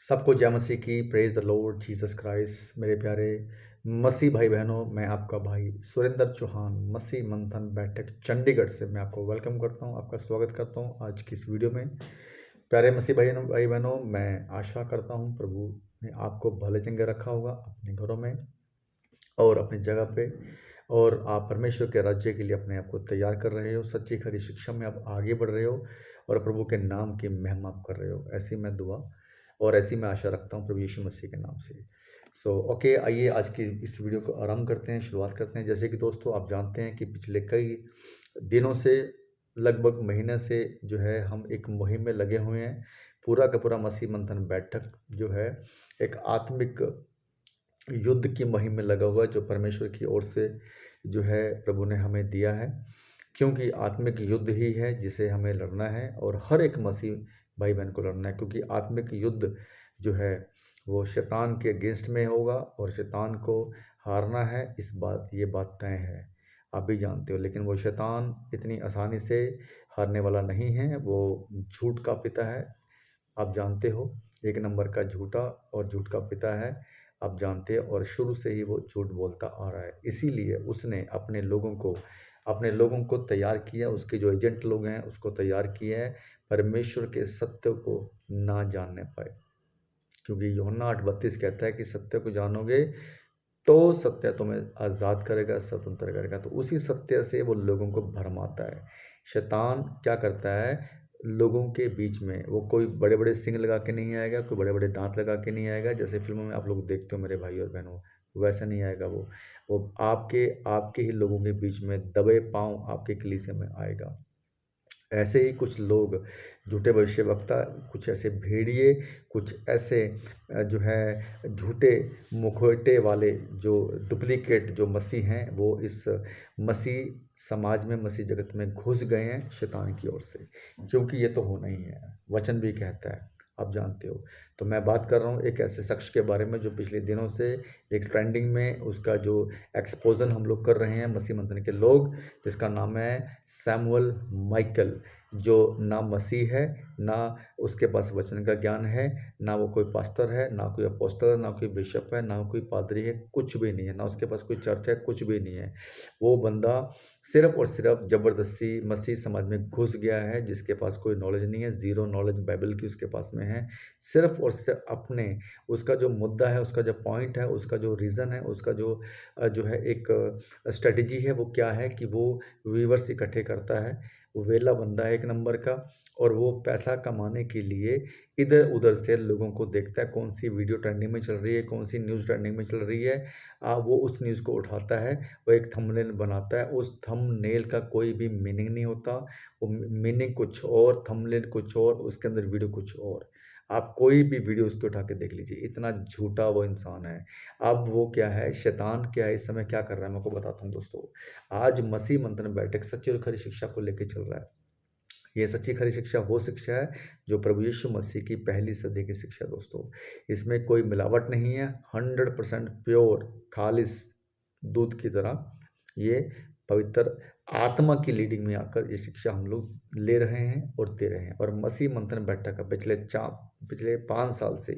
सबको जय मसीह की। Praise the Lord Jesus Christ. मेरे प्यारे मसीह भाई बहनों, मैं आपका भाई सुरेंद्र चौहान मसीह मंथन बैठक चंडीगढ़ से मैं आपको वेलकम करता हूं, आपका स्वागत करता हूं आज की इस वीडियो में। प्यारे मसीह भाई बहनों, मैं आशा करता हूं प्रभु ने आपको भले चंगे रखा होगा अपने घरों में और अपनी जगह पे, और आप परमेश्वर के राज्य के लिए अपने आप को तैयार कर रहे हो, सच्ची खरी शिक्षा में आप आगे बढ़ रहे हो और प्रभु के नाम की महिमा आप कर रहे हो। ऐसी मैं दुआ और ऐसी मैं आशा रखता हूँ प्रभु यीशु मसीह के नाम से। ओके, आइए आज की इस वीडियो को आरंभ करते हैं, शुरुआत करते हैं। जैसे कि दोस्तों आप जानते हैं कि पिछले कई दिनों से, लगभग महीने से जो है, हम एक मुहिम में लगे हुए हैं। पूरा का पूरा मसीह मंथन बैठक जो है एक आत्मिक युद्ध की मुहिम में लगा हुआ है, जो परमेश्वर की ओर से जो है प्रभु ने हमें दिया है। क्योंकि आत्मिक युद्ध ही है जिसे हमें लड़ना है और हर एक मसीह भाई बहन को लड़ना है, क्योंकि आत्मिक युद्ध जो है वो शैतान के अगेंस्ट में होगा और शैतान को हारना है। ये बात तय है, आप भी जानते हो। लेकिन वो शैतान इतनी आसानी से हारने वाला नहीं है। वो झूठ का पिता है, आप जानते हो। एक नंबर का झूठा और झूठ का पिता है, आप जानते हैं। और शुरू से ही वो झूठ बोलता आ रहा है, इसीलिए उसने अपने लोगों को तैयार किया। उसके जो एजेंट लोग हैं उसको तैयार किया है परमेश्वर के सत्य को ना जानने पाए। क्योंकि यूहन्ना 8:32 कहता है कि सत्य को जानोगे तो सत्य तुम्हें आज़ाद करेगा, स्वतंत्र करेगा। तो उसी सत्य से वो लोगों को भरमाता है। शैतान क्या करता है, लोगों के बीच में वो कोई बड़े बड़े सींग लगा के नहीं आएगा, कोई बड़े बड़े दांत लगा के नहीं आएगा जैसे फिल्मों में आप लोग देखते हो मेरे भाई और बहनों। वैसा नहीं आएगा। वो आपके आपके ही लोगों के बीच में दबे पांव आपके कलीसिया में आएगा। ऐसे ही कुछ लोग, झूठे भविष्यवक्ता, कुछ ऐसे भेड़िए, कुछ ऐसे जो है झूठे मुखौटे वाले, जो डुप्लीकेट जो मसीह हैं, वो इस मसीह समाज में, मसीह जगत में घुस गए हैं शैतान की ओर से। क्योंकि ये तो होना ही है, वचन भी कहता है, आप जानते हो। तो मैं बात कर रहा हूँ एक ऐसे शख्स के बारे में जो पिछले दिनों से एक ट्रेंडिंग में, उसका जो एक्सपोजन हम लोग कर रहे हैं मसीह मंथन के लोग, जिसका नाम है सैमुअल माइकल। जो ना मसीह है, ना उसके पास वचन का ज्ञान है, ना वो कोई पास्टर है, ना कोई अपोस्टल है, ना कोई बिशप है, ना कोई पादरी है, कुछ भी नहीं है। ना उसके पास कोई चर्च है, कुछ भी नहीं है। वो बंदा सिर्फ और सिर्फ ज़बरदस्ती मसीह समाज में घुस गया है, जिसके पास कोई नॉलेज नहीं है, ज़ीरो नॉलेज बाइबल की उसके पास में है। सिर्फ और सिर्फ अपने, उसका जो मुद्दा है, उसका जो पॉइंट है, उसका जो रीज़न है, उसका जो है एक स्ट्रेटजी है, वो क्या है कि वो व्यूअर्स इकट्ठे करता है। वो वेला बंदा है एक नंबर का। और वो पैसा कमाने के लिए इधर-उधर से लोगों को देखता है, कौन-सी वीडियो ट्रेंडिंग में चल रही है, कौन-सी न्यूज़ ट्रेंडिंग में चल रही है। वो उस न्यूज़ को उठाता है, वो एक थंबनेल बनाता है। उस थंबनेल का कोई भी मीनिंग नहीं होता। वो मीनिंग कुछ और, थंबनेल कुछ और, उसके अंदर वीडियो कुछ और। आप कोई भी वीडियो उसको उठा के देख लीजिए, इतना झूठा वो इंसान है। अब वो क्या है, शैतान क्या है, इस समय क्या कर रहा है, मैं आपको बताता हूँ दोस्तों। आज मसीह मंथन बैठक सच्ची और खरी शिक्षा को लेके चल रहा है। ये सच्ची खरी शिक्षा वो शिक्षा है जो प्रभु यीशु मसीह की पहली सदी की शिक्षा है दोस्तों। इसमें कोई मिलावट नहीं है, 100% प्योर, खालिस दूध की तरह ये पवित्र आत्मा की लीडिंग में आकर ये शिक्षा हम लोग ले रहे हैं और दे रहे हैं। और मसीह मंथन बैठक का पिछले 5 साल से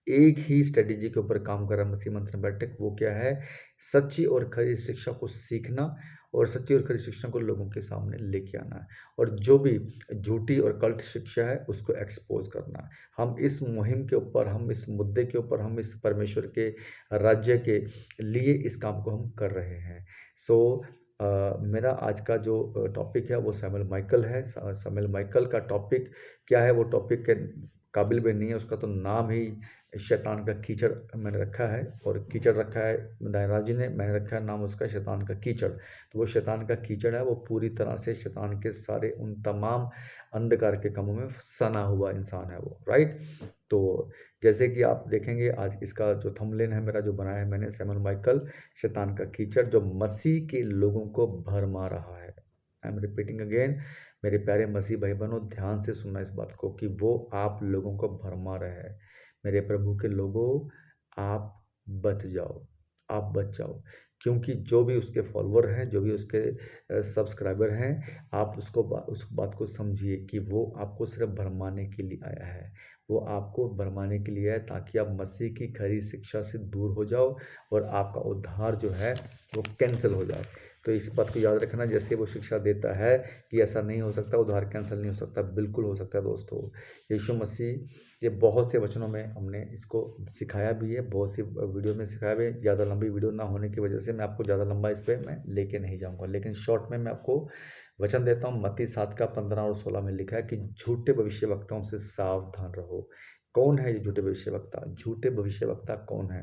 एक ही स्ट्रेटेजी के ऊपर काम कर रहा है मसीह मंथन बैठक। वो क्या है, सच्ची और खरी शिक्षा को सीखना और सच्ची और खरी शिक्षा को लोगों के सामने लेके आना है। और जो भी झूठी और कल्ट शिक्षा है उसको एक्सपोज करना है। हम इस मुहिम के ऊपर, हम इस मुद्दे के ऊपर, हम इस परमेश्वर के राज्य के लिए इस काम को हम कर रहे हैं। सो मेरा आज का जो टॉपिक है वो सैमुअल माइकल है। सैमुअल माइकल का टॉपिक क्या है, वो टॉपिक के काबिल भी नहीं है। उसका तो नाम ही शैतान का कीचड़ मैंने रखा है, और कीचड़ रखा है दायरा जी ने, मैंने रखा है नाम उसका शैतान का कीचड़। तो वो शैतान का कीचड़ है, वो पूरी तरह से शैतान के सारे उन तमाम अंधकार के कामों में सना हुआ इंसान है वो, राइट। तो जैसे कि आप देखेंगे आज इसका जो थंबनेल है मेरा, जो बनाया है मैंने, सैमुअल माइकल शैतान का कीचड़, जो मसीह के लोगों को भरमा रहा है। आई एम रिपीटिंग अगेन, मेरे प्यारे मसीह भाई बहनों, ध्यान से सुनना इस बात को कि वो आप लोगों को भरमा रहा है। मेरे प्रभु के लोगों, आप बच जाओ, आप बच जाओ। क्योंकि जो भी उसके फॉलोवर हैं, जो भी उसके सब्सक्राइबर हैं, आप उस बात को समझिए कि वो आपको सिर्फ़ भरमाने के लिए आया है। वो आपको भरमाने के लिए है ताकि आप मसीह की खरी शिक्षा से दूर हो जाओ और आपका उद्धार जो है वो कैंसल हो जाए। तो इस बात को याद रखना, जैसे वो शिक्षा देता है कि ऐसा नहीं हो सकता, उद्धार कैंसल नहीं हो सकता, बिल्कुल हो सकता है दोस्तों। यीशु मसीह, ये बहुत से वचनों में हमने इसको सिखाया भी है, बहुत सी वीडियो में सिखाया भी है। ज़्यादा लंबी वीडियो ना होने की वजह से मैं आपको ज़्यादा लंबा इस पे मैं लेके नहीं जाऊँगा, लेकिन शॉर्ट में मैं आपको वचन देता हूँ। मत्ती 7 का 15 और 16 में लिखा है कि झूठे भविष्यवक्ताओं से सावधान रहो। कौन है ये झूठे भविष्यवक्ता? झूठे भविष्यवक्ता कौन है?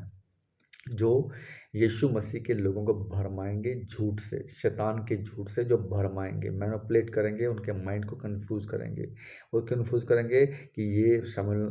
जो यीशु मसीह के लोगों को भरमाएँगे झूठ से, शैतान के झूठ से जो भरमाएँगे, मैनिपुलेट करेंगे, उनके माइंड को कन्फ्यूज़ करेंगे। वो कन्फ्यूज़ करेंगे कि ये शैमुएल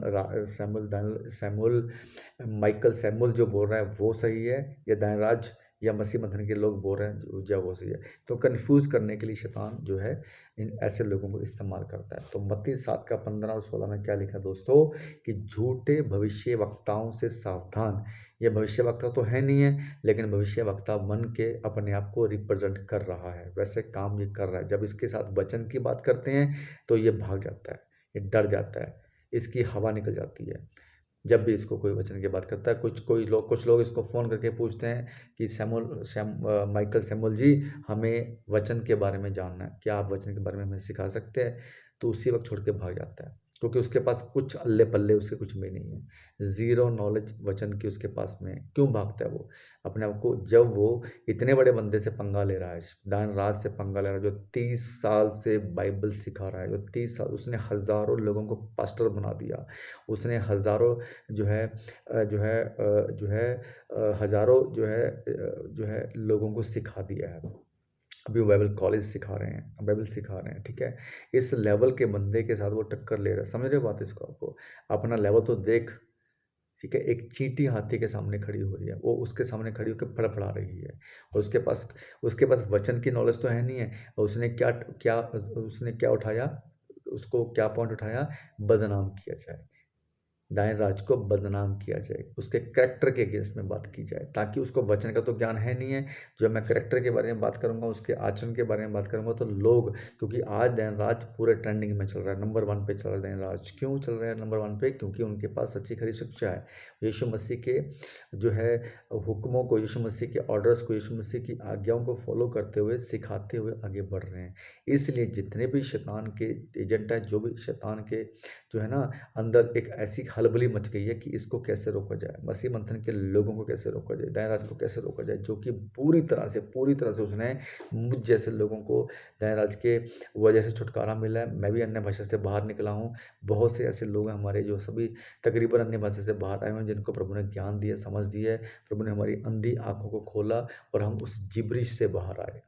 माइकल सैमुअल जो बोल रहा है वो सही है, या दानिराज या मसीह मंथन के लोग बोल रहे हैं जो वो सही है। तो कन्फ्यूज़ करने के लिए शैतान जो है इन ऐसे लोगों को इस्तेमाल करता है। तो मत्ती 7 का 15 और 16 में क्या लिखा है दोस्तों, कि झूठे भविष्यवक्ताओं से सावधान। ये भविष्यवक्ता तो है नहीं है, लेकिन भविष्यवक्ता बन के अपने आप को रिप्रेजेंट कर रहा है, वैसे काम ये कर रहा है। जब इसके साथ वचन की बात करते हैं तो ये भाग जाता है, ये डर जाता है, इसकी हवा निकल जाती है। जब भी इसको कोई वचन की बात करता है, कुछ लोग इसको फ़ोन करके पूछते हैं कि माइकल सैमुअल जी, हमें वचन के बारे में जानना है, क्या आप वचन के बारे में हमें सिखा सकते हैं? तो उसी वक़्त छोड़ के भाग जाता है, क्योंकि उसके पास कुछ अल्ले-पल्ले उसके कुछ भी नहीं है। ज़ीरो नॉलेज वचन की उसके पास में है। क्यों भागता है वो? अपने आप को, जब वो इतने बड़े बंदे से पंगा ले रहा है, दान-राज से पंगा ले रहा है, जो 30 साल से बाइबल सिखा रहा है, जो 30 साल उसने हज़ारों लोगों को पास्टर बना दिया। उसने हज़ारों हज़ारों जो है लोगों को सिखा दिया है। अभी वो बाइबल कॉलेज सिखा रहे हैं, बाइबल सिखा रहे हैं, ठीक है? इस लेवल के बंदे के साथ वो टक्कर ले रहा है, समझ रहे हो बात इसको आपको? अपना लेवल तो देख, ठीक है? एक चींटी हाथी के सामने खड़ी हो रही है, वो उसके सामने खड़ी होके फड़फड़ा रही है और उसके पास वचन की नॉलेज तो है नहीं है, और उसने क्या उठाया, उसको क्या पॉइंट उठाया? बदनाम किया जाए। दाएँ राज को बदनाम किया जाए, उसके करैक्टर के अगेंस्ट में बात की जाए, ताकि उसको वचन का तो ज्ञान है नहीं है। जब मैं करैक्टर के बारे में बात करूँगा, उसके आचरण के बारे में बात करूँगा, तो लोग, क्योंकि आज दैनराज पूरे ट्रेंडिंग में चल रहा है, नंबर 1 पे चल रहा है दैनराज। क्यों चल रहा है नंबर 1 पे? क्योंकि उनके पास सच्ची खरी शिक्षा है। यीशु मसीह के जो है हुक्मों को, यीशु मसीह के ऑर्डर्स को, यीशु मसीह की आज्ञाओं को फ़ॉलो करते हुए, सिखाते हुए आगे बढ़ रहे हैं। इसलिए जितने भी शैतान के एजेंट हैं, जो भी शैतान के जो है ना अंदर एक ऐसी खलबली मच गई है कि इसको कैसे रोका जाए, मसीह मंथन के लोगों को कैसे रोका जाए, दायराज को कैसे रोका जाए, जो कि पूरी तरह से उसने मुझ जैसे लोगों को दायराज के वजह से छुटकारा मिला है। मैं भी अन्य भाषा से बाहर निकला हूँ। बहुत से ऐसे लोग हैं हमारे, जो सभी तकरीबन अन्य भाषा से बाहर आए हुए हैं, जिनको प्रभु ने ज्ञान दिया, समझ दी है। प्रभु ने हमारी अंधी आँखों को खोला और हम उस जिब्रिश से बाहर आए।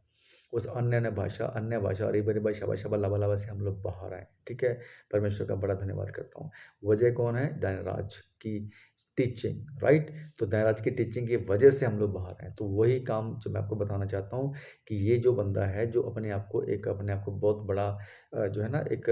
उस अन्य भाषा अरेबियन शबा शबा लबा लबा से हम लोग बाहर आए, ठीक है? परमेश्वर का बड़ा धन्यवाद करता हूँ। वजह कौन है? दानिराज की टीचिंग, राइट? तो दानिराज की टीचिंग की वजह से हम लोग बाहर आए। तो वही काम जो मैं आपको बताना चाहता हूँ, कि ये जो बंदा है, जो अपने आप को बहुत बड़ा जो है ना एक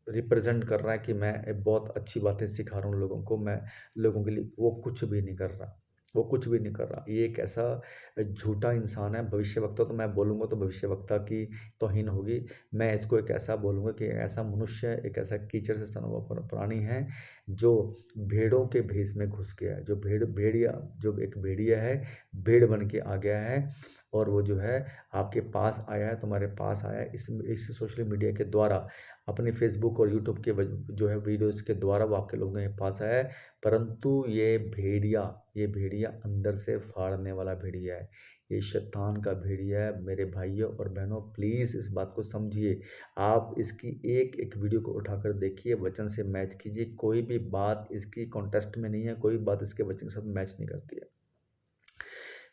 रिप्रेज़ेंट कर रहा है कि मैं बहुत अच्छी बातें सिखा रहा हूँ लोगों को, मैं लोगों के लिए, वो कुछ भी नहीं कर रहा। वो कुछ भी नहीं कर रहा। ये एक ऐसा झूठा इंसान है। भविष्यवक्ता तो मैं बोलूँगा तो भविष्यवक्ता की तौहीन होगी। मैं इसको एक ऐसा बोलूँगा कि ऐसा मनुष्य, एक ऐसा कीचड़ से सना हुआ प्राणी है, जो भेड़ों के भेष में घुस गया है। जो एक भेड़िया है, भेड़ बन के आ गया है, और वो जो है आपके पास आया है, तुम्हारे पास आया है, इस सोशल मीडिया के द्वारा, अपने फ़ेसबुक और यूट्यूब के जो है वीडियोज़ के द्वारा वो आपके लोगों के पास आया है। परंतु ये भेड़िया अंदर से फाड़ने वाला भेड़िया है। ये शैतान का भेड़िया है। मेरे भाइयों और बहनों, प्लीज़ इस बात को समझिए। आप इसकी एक-एक वीडियो को उठाकर देखिए, वचन से मैच कीजिए। कोई भी बात इसकी कॉन्टेस्ट में नहीं है, कोई बात इसके वचन के साथ मैच नहीं करती है।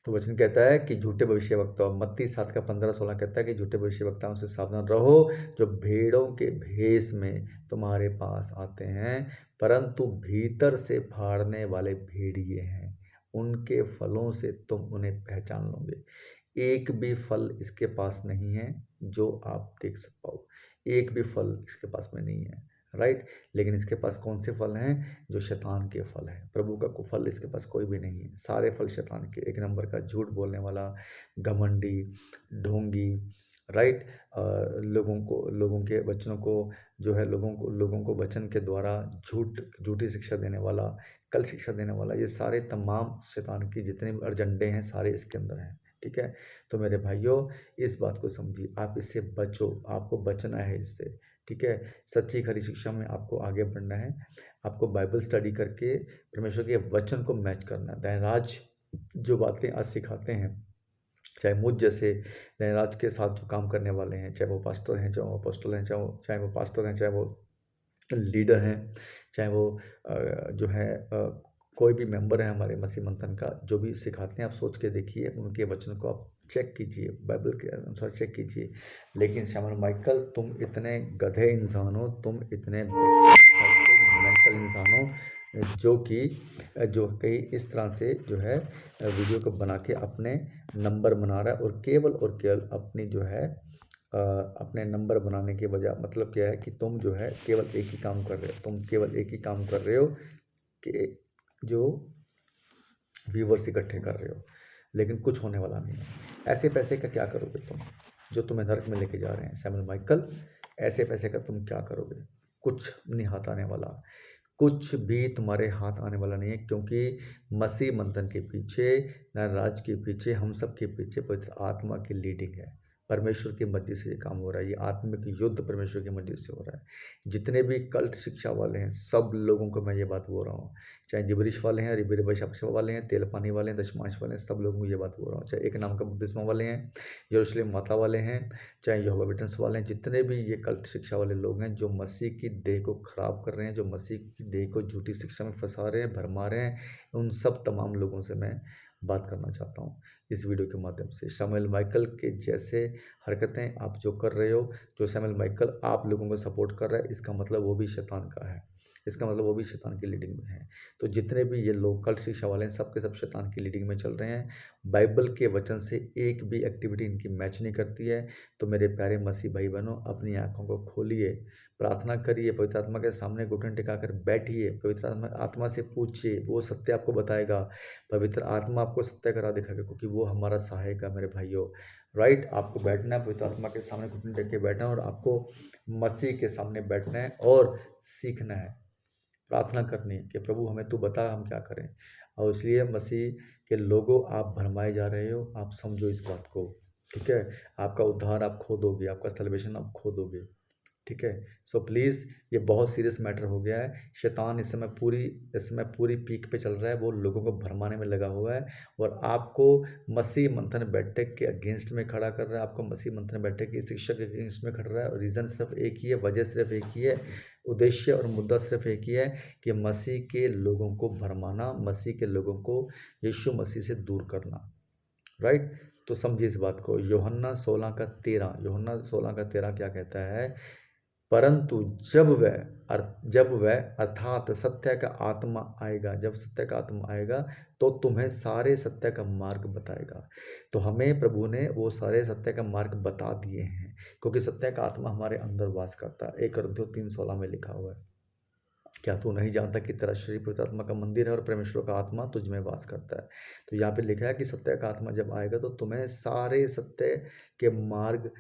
तो वचन कहता है कि झूठे भविष्यवक्ता, मत्ती 7 का 15-16 कहता है कि झूठे भविष्यवक्ताओं से सावधान रहो, जो भेड़ों के भेष में तुम्हारे पास आते हैं, परंतु भीतर से फाड़ने वाले भेड़िए हैं। उनके फलों से तुम उन्हें पहचान लोगे। एक भी फल इसके पास नहीं है जो आप देख पाओ। एक भी फल इसके पास में नहीं है, राइट। लेकिन इसके पास कौन से फल हैं? जो शैतान के फल हैं। प्रभु का फल इसके पास कोई भी नहीं है, सारे फल शैतान के। एक नंबर का झूठ बोलने वाला, घमंडी, ढोंगी, राइट। लोगों के वचनों को जो है लोगों को वचन के द्वारा झूठी शिक्षा देने वाला, कल शिक्षा देने वाला, ये सारे तमाम शैतान की जितने भी एजेंडे हैं सारे इसके अंदर हैं। ठीक है, तो मेरे भाइयों इस बात को समझिए, आप इससे बचो, आपको बचना है इससे। ठीक है, सच्ची खरी शिक्षा में आपको आगे बढ़ना है, आपको बाइबल स्टडी करके परमेश्वर के वचन को मैच करना है। दयाराज जो बातें आज सिखाते हैं, चाहे मुझ जैसे दयाराज के साथ जो काम करने वाले हैं, चाहे वो पास्टर हैं, चाहे वो अपोस्टल हैं, चाहे वो पास्टर हैं, चाहे वो लीडर हैं, चाहे वो जो है कोई भी मेंबर है हमारे मसीह मंथन का, जो भी सिखाते हैं आप सोच के देखिए, उनके वचन को आप चेक कीजिए, बाइबल के अनुसार चेक कीजिए। लेकिन श्यामल माइकल, तुम इतने गधे इंसान हो, तुम इतने मेंटल इंसान हो, जो कि इस तरह से जो है वीडियो को बना के अपने नंबर बना रहा है, और केवल अपनी जो है अपने नंबर बनाने के बजाय मतलब क्या है कि तुम जो है केवल एक ही काम कर रहे हो, तुम केवल एक ही काम कर रहे हो कि जो व्यूवर्स इकट्ठे कर रहे हो, लेकिन कुछ होने वाला नहीं है। ऐसे पैसे का क्या करोगे तुम, जो तुम्हें नरक में लेके जा रहे हैं? सैमुअल माइकल, ऐसे पैसे का तुम क्या करोगे? कुछ नहीं हाथ आने वाला, कुछ भी तुम्हारे हाथ आने वाला नहीं है, क्योंकि मसीह मंथन के पीछे, राज के पीछे, हम सब के पीछे पवित्र आत्मा की लीडिंग है। परमेश्वर की मर्जी से ये काम हो रहा है, ये आत्मिक युद्ध परमेश्वर की मर्जी से हो रहा है। जितने भी कल्ट शिक्षा वाले हैं, सब लोगों को मैं ये बात बोल रहा हूँ, चाहे जिबरिश वाले हैं, रिबिरबश वाले हैं, तेल पानी वाले हैं, दशमांश वाले हैं, सब लोगों को ये बात बोल रहा हूँ। चाहे एक नाम का बपतिस्मा वाले हैं, यरूशलेम माता वाले हैं, चाहे यहोवा विटनेस वाले हैं, जितने भी ये कल्ट शिक्षा वाले लोग हैं, जो मसीह की देह को खराब कर रहे हैं, जो मसीह की देह को झूठी शिक्षा में फंसा रहे हैं, भरमा रहे हैं, उन सब तमाम लोगों से मैं बात करना चाहता हूँ इस वीडियो के माध्यम से। शमूएल माइकल के जैसे हरकतें आप जो कर रहे हो, जो शमूएल माइकल आप लोगों को सपोर्ट कर रहा है, इसका मतलब वो भी शैतान का है, इसका मतलब वो भी शैतान की लीडिंग में है। तो जितने भी ये लोग कल्ट शिक्षा वाले हैं, सब के सब शैतान की लीडिंग में चल रहे हैं। बाइबल के वचन से एक भी एक्टिविटी इनकी मैच नहीं करती है। तो मेरे प्यारे मसीह भाई बहनों, अपनी आंखों को खोलिए, प्रार्थना करिए, पवित्र आत्मा के सामने घुटन टिकाकर बैठिए, पवित्र आत्मा से पूछिए, वो सत्य आपको बताएगा। पवित्र आत्मा आपको सत्य करा दिखाएगा, क्योंकि वो हमारा सहायक है मेरे भाइयों। राइट, आपको बैठना है, पवित्र आत्मा के सामने घुटन टेक के बैठना है, और आपको मसीह के सामने बैठना है और सीखना है, प्रार्थना करनी है कि प्रभु हमें तू बता हम क्या करें। और इसलिए मसीह के लोगों, आप भरमाए जा रहे हो, आप समझो इस बात को। ठीक है, आपका उद्धार आप खो दोगे, आपका सल्वेशन आप खो दोगे। ठीक है, सो प्लीज़, ये बहुत सीरियस मैटर हो गया है। शैतान इस समय पूरी पीक पे चल रहा है, वो लोगों को भरमाने में लगा हुआ है, और आपको मसीह मंथन बैठक के अगेंस्ट में खड़ा कर रहा है, आपको मसीह मंथन बैठक की शिक्षा के अगेंस्ट में खड़ा रहा है। और रीज़न सिर्फ एक ही है, वजह सिर्फ एक ही है, उद्देश्य और मुद्दा सिर्फ एक ही है कि मसीह के लोगों को भरमाना, मसीह के लोगों को यीशु मसीह से दूर करना। राइट, तो समझिए इस बात को। यूहन्ना 16:13 क्या कहता है? परंतु जब वह अर्थात सत्य का आत्मा आएगा, जब सत्य का आत्मा आएगा तो तुम्हें सारे सत्य का मार्ग बताएगा। तो हमें प्रभु ने वो सारे सत्य का मार्ग बता दिए हैं, क्योंकि सत्य का आत्मा हमारे अंदर वास करता है। 1 कुरिन्थियों 3:16 में लिखा हुआ है, क्या तू नहीं जानता कि तेरा शरीर पवित्र आत्मा का मंदिर है और परमेश्वर का आत्मा तुझ में वास करता है? तो यहाँ पे लिखा है कि सत्य का आत्मा जब आएगा तो तुम्हें सारे सत्य के मार्ग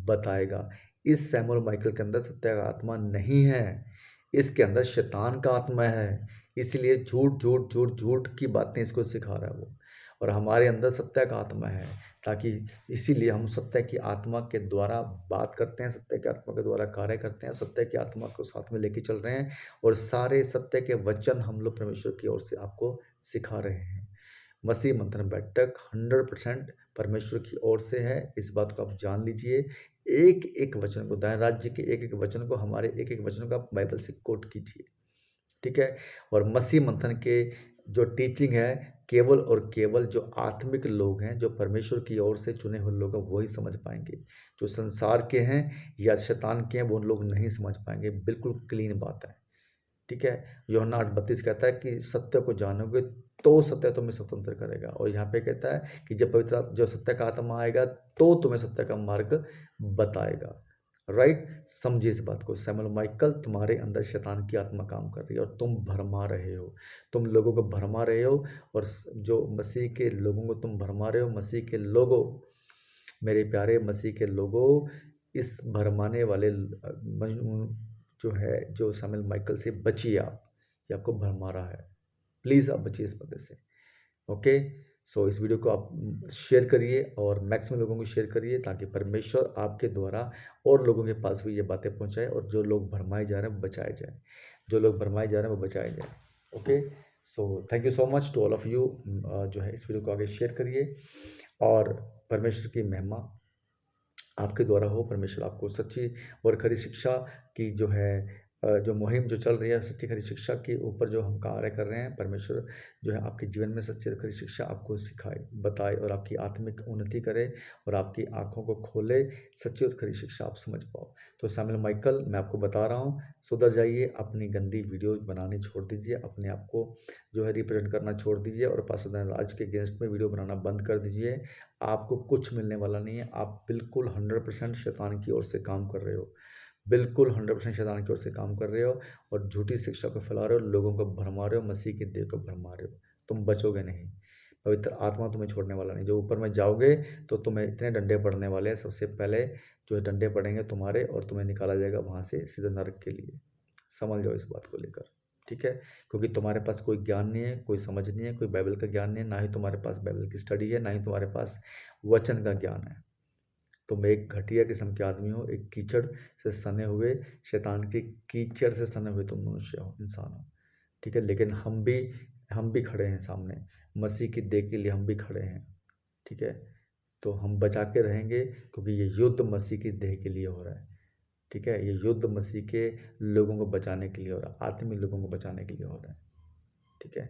बताएगा। इस सैमुअल माइकल के अंदर सत्य का आत्मा नहीं है, इसके अंदर शैतान का आत्मा है, इसलिए झूठ की बातें इसको सिखा रहा है वो। और हमारे अंदर सत्य का आत्मा है, ताकि इसीलिए हम सत्य की आत्मा के द्वारा बात करते हैं, सत्य की आत्मा के द्वारा कार्य करते हैं, सत्य की आत्मा को साथ में लेके चल रहे हैं, और सारे सत्य के वचन हम लोग परमेश्वर की ओर से आपको सिखा रहे हैं। मसीह मंथन बैठक 100% परमेश्वर की ओर से है, इस बात को आप जान लीजिए। एक एक वचन को, दाएं राज्य के एक एक वचन को, हमारे एक एक वचन को आप बाइबल से कोट कीजिए। ठीक है, और मसीह मंथन के जो टीचिंग है, केवल और केवल जो आत्मिक लोग हैं, जो परमेश्वर की ओर से चुने हुए लोग हैं, वही समझ पाएंगे। जो संसार के हैं या शैतान के हैं, वो लोग नहीं समझ पाएंगे। बिल्कुल क्लीन बात है। ठीक है, यूहन्ना 8:32 कहता है कि सत्य को जानोगे तो सत्य तुम्हें स्वतंत्र करेगा। और यहाँ पे कहता है कि जब जो सत्य का आत्मा आएगा तो तुम्हें सत्य का मार्ग बताएगा। राइट? समझिए इस बात को। सैमुअल माइकल, तुम्हारे अंदर शैतान की आत्मा काम कर रही है और तुम भरमा रहे हो। तुम लोगों को भरमा रहे हो और जो मसीह के लोगों को तुम भरमा रहे हो, मसीह के लोगों, मेरे प्यारे मसीह के लोगों, इस भरमाने वाले मजनून जो है, जो सैमुअल माइकल से बचिए आप, ये आपको भरमा रहा है। प्लीज़ आप बचिए इस बंदे से। ओके, सो इस वीडियो को आप शेयर करिए और मैक्सिमम लोगों को शेयर करिए ताकि परमेश्वर आपके द्वारा और लोगों के पास भी ये बातें पहुंचाए और जो लोग भरमाए जा रहे हैं वो बचाए जाए, जो लोग भरमाए जा रहे हैं वो बचाए जाए। Okay, so thank you so much to all of you. जो है इस वीडियो को आगे शेयर करिए और परमेश्वर की महिमा आपके द्वारा हो। परमेश्वर आपको सच्ची और खरी शिक्षा की जो है जो मुहिम जो चल रही है, सच्ची खरी शिक्षा के ऊपर जो हम कार्य कर रहे हैं, परमेश्वर जो है आपके जीवन में सच्ची खरी शिक्षा आपको सिखाए, बताए और आपकी आत्मिक उन्नति करे और आपकी आँखों को खोले, सच्ची और खरी शिक्षा आप समझ पाओ। तो सैमुअल माइकल, मैं आपको बता रहा हूँ, सुधर जाइए, अपनी गंदी वीडियोज़ बनानी छोड़ दीजिए, अपने आप को जो है रिप्रेज़ेंट करना छोड़ दीजिए और पास्टर धनराज के अगेंस्ट में वीडियो बनाना बंद कर दीजिए। आपको कुछ मिलने वाला नहीं है। आप बिल्कुल 100% शैतान की ओर से काम कर रहे हो। बिल्कुल 100% शैतान की ओर से काम कर रहे हो और झूठी शिक्षा को फैला रहे हो, लोगों को भरमा रहे हो, मसीह की देह को भरमा रहे हो। तुम बचोगे नहीं। पवित्र आत्मा तुम्हें छोड़ने वाला नहीं। जो ऊपर में जाओगे तो तुम्हें इतने डंडे पड़ने वाले हैं। सबसे पहले जो है डंडे पड़ेंगे तुम्हारे और तुम्हें निकाला जाएगा वहाँ से सीधे नरक के लिए। समझ जाओ इस बात को लेकर, ठीक है? क्योंकि तुम्हारे पास कोई ज्ञान नहीं है, कोई समझ नहीं है, कोई बाइबल का ज्ञान नहीं है, ना ही तुम्हारे पास बाइबल की स्टडी है, ना ही तुम्हारे पास वचन का ज्ञान है। तुम एक घटिया किस्म के आदमी हो, एक कीचड़ से सने हुए, शैतान के कीचड़ से सने हुए तुम मनुष्य हो, इंसान हो, ठीक है? लेकिन हम भी खड़े हैं सामने, मसीह की देह के लिए हम भी खड़े हैं, ठीक है? तो हम बचा के रहेंगे क्योंकि ये युद्ध मसीह की देह के लिए हो रहा है, ठीक है? ये युद्ध मसीह के लोगों को बचाने के लिए हो रहा है, आत्मिक लोगों को बचाने के लिए हो रहा है, ठीक है?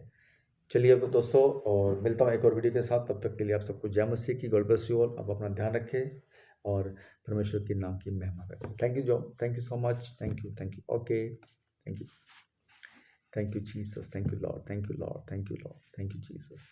चलिए अब दोस्तों, और मिलता हूँ एक और वीडियो के साथ। तब तक के लिए आप सबको जय मसीह की। God bless you all. आप अपना ध्यान रखें और परमेश्वर के नाम की महिमा करें। Thank you so much. Thank you. Okay, thank you Jesus. Thank you Lord. Thank you Lord. Thank you Lord. Thank you Jesus.